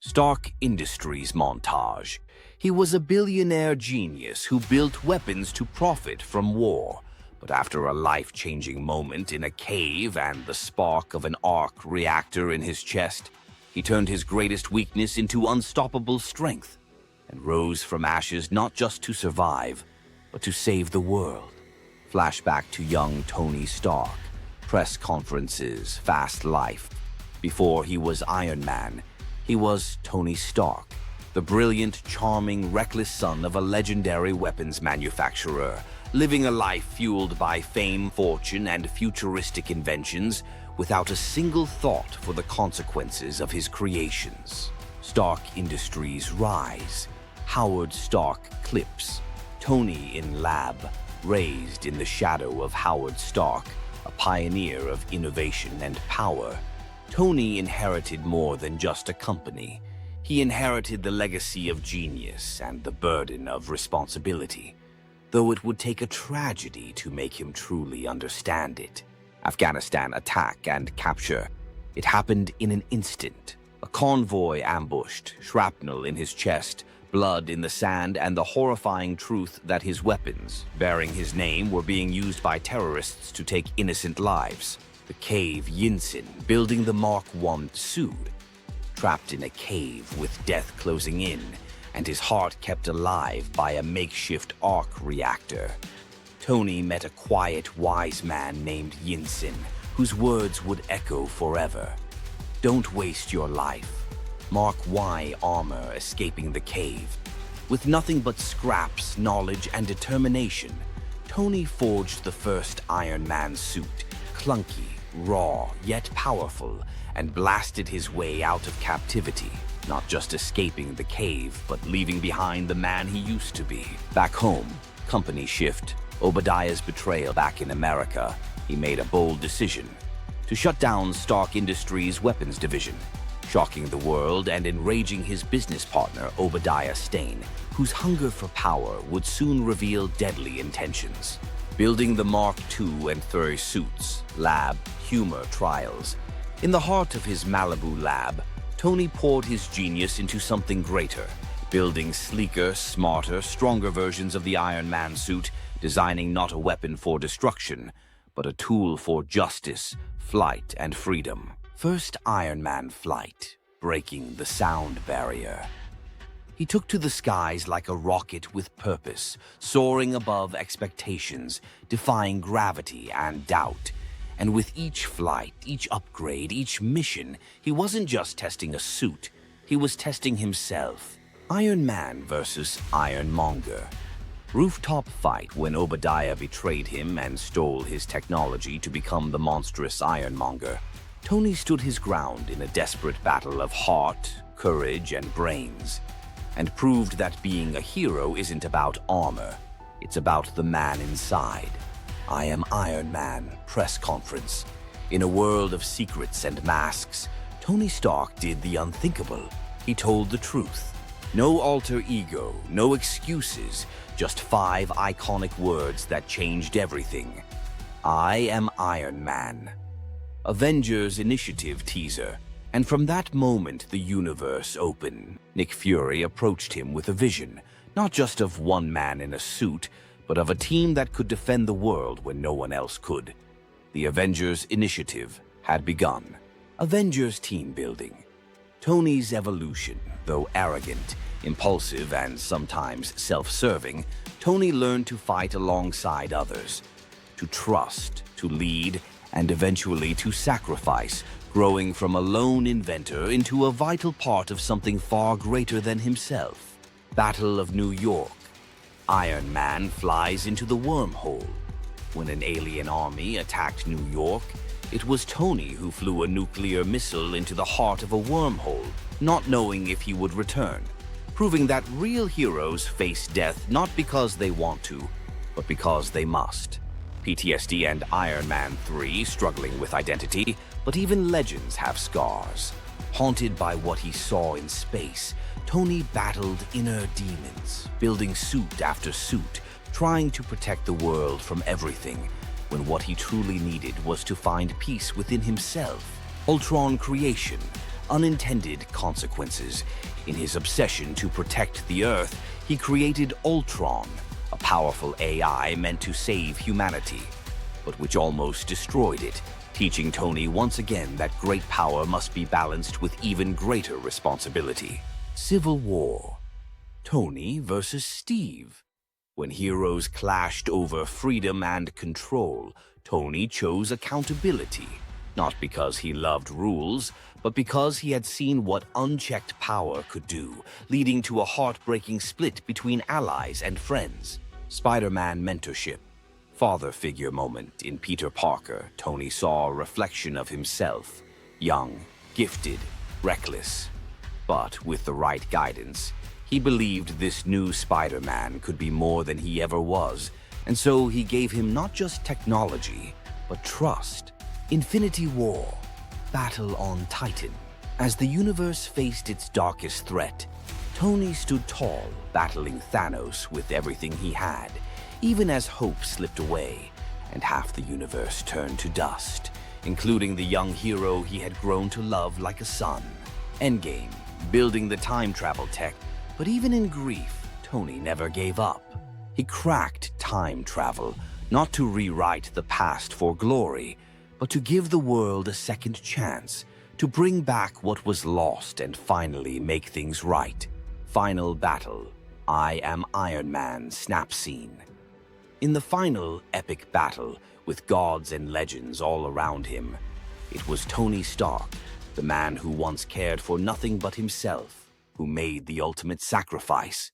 Stark Industries montage. He was a billionaire genius who built weapons to profit from war. But after a life-changing moment in a cave and the spark of an arc reactor in his chest, he turned his greatest weakness into unstoppable strength and rose from ashes not just to survive, but to save the world. Flashback to young Tony Stark, press conferences, fast life. Before he was Iron Man, he was Tony Stark, the brilliant, charming, reckless son of a legendary weapons manufacturer, living a life fueled by fame, fortune, and futuristic inventions without a single thought for the consequences of his creations. Stark Industries rise. Howard Stark clips. Tony in lab, raised in the shadow of Howard Stark, a pioneer of innovation and power. Tony inherited more than just a company. He inherited the legacy of genius and the burden of responsibility, though it would take a tragedy to make him truly understand it. Afghanistan attack and capture. It happened in an instant. A convoy ambushed, shrapnel in his chest, blood in the sand, and the horrifying truth that his weapons, bearing his name, were being used by terrorists to take innocent lives. The cave Yinsen, building the Mark I suit, trapped in a cave with death closing in, and his heart kept alive by a makeshift arc reactor. Tony met a quiet, wise man named Yinsen, whose words would echo forever. Don't waste your life. Mark Y armor escaping the cave. With nothing but scraps, knowledge, and determination, Tony forged the first Iron Man suit, clunky, raw, yet powerful, and blasted his way out of captivity, not just escaping the cave, but leaving behind the man he used to be. Back home, company shift, Obadiah's betrayal. Back in America, he made a bold decision to shut down Stark Industries' weapons division, shocking the world and enraging his business partner, Obadiah Stane, whose hunger for power would soon reveal deadly intentions. Building the Mark II and III suits, lab, humor, trials. In the heart of his Malibu lab, Tony poured his genius into something greater, building sleeker, smarter, stronger versions of the Iron Man suit, designing not a weapon for destruction, but a tool for justice, flight, and freedom. First Iron Man flight, breaking the sound barrier. He took to the skies like a rocket with purpose, soaring above expectations, defying gravity and doubt. And with each flight, each upgrade, each mission, he wasn't just testing a suit, he was testing himself. Iron Man versus Ironmonger. Rooftop fight when Obadiah betrayed him and stole his technology to become the monstrous Ironmonger. Tony stood his ground in a desperate battle of heart, courage, and brains, and proved that being a hero isn't about armor, it's about the man inside. I am Iron Man press conference. In a world of secrets and masks, Tony Stark did the unthinkable. He told the truth. No alter ego, no excuses, just 5 iconic words that changed everything. I am Iron Man. Avengers Initiative teaser. And from that moment, the universe opened. Nick Fury approached him with a vision, not just of one man in a suit, but of a team that could defend the world when no one else could. The Avengers Initiative had begun. Avengers team building. Tony's evolution, though arrogant, impulsive, and sometimes self-serving, Tony learned to fight alongside others, to trust, to lead, and eventually to sacrifice, growing from a lone inventor into a vital part of something far greater than himself. Battle of New York. Iron Man flies into the wormhole. When an alien army attacked New York, it was Tony who flew a nuclear missile into the heart of a wormhole, not knowing if he would return, proving that real heroes face death not because they want to, but because they must. PTSD and Iron Man 3 struggling with identity, but even legends have scars. Haunted by what he saw in space, Tony battled inner demons, building suit after suit, trying to protect the world from everything, when what he truly needed was to find peace within himself. Ultron creation, unintended consequences. In his obsession to protect the Earth, he created Ultron, a powerful AI meant to save humanity, but which almost destroyed it, teaching Tony once again that great power must be balanced with even greater responsibility. Civil War. Tony versus Steve. When heroes clashed over freedom and control, Tony chose accountability, not because he loved rules, but because he had seen what unchecked power could do, leading to a heartbreaking split between allies and friends. Spider-Man mentorship. Father figure moment. In Peter Parker, Tony saw a reflection of himself, young, gifted, reckless. But with the right guidance, he believed this new Spider-Man could be more than he ever was, and so he gave him not just technology, but trust. Infinity War. Battle on Titan. As the universe faced its darkest threat, Tony stood tall, battling Thanos with everything he had, even as hope slipped away and half the universe turned to dust, including the young hero he had grown to love like a son. Endgame. Building the time travel tech. But even in grief, Tony never gave up. He cracked time travel, not to rewrite the past for glory, but to give the world a second chance, to bring back what was lost and finally make things right. Final battle. I Am Iron Man snap scene. In the final epic battle, with gods and legends all around him, it was Tony Stark, the man who once cared for nothing but himself, who made the ultimate sacrifice.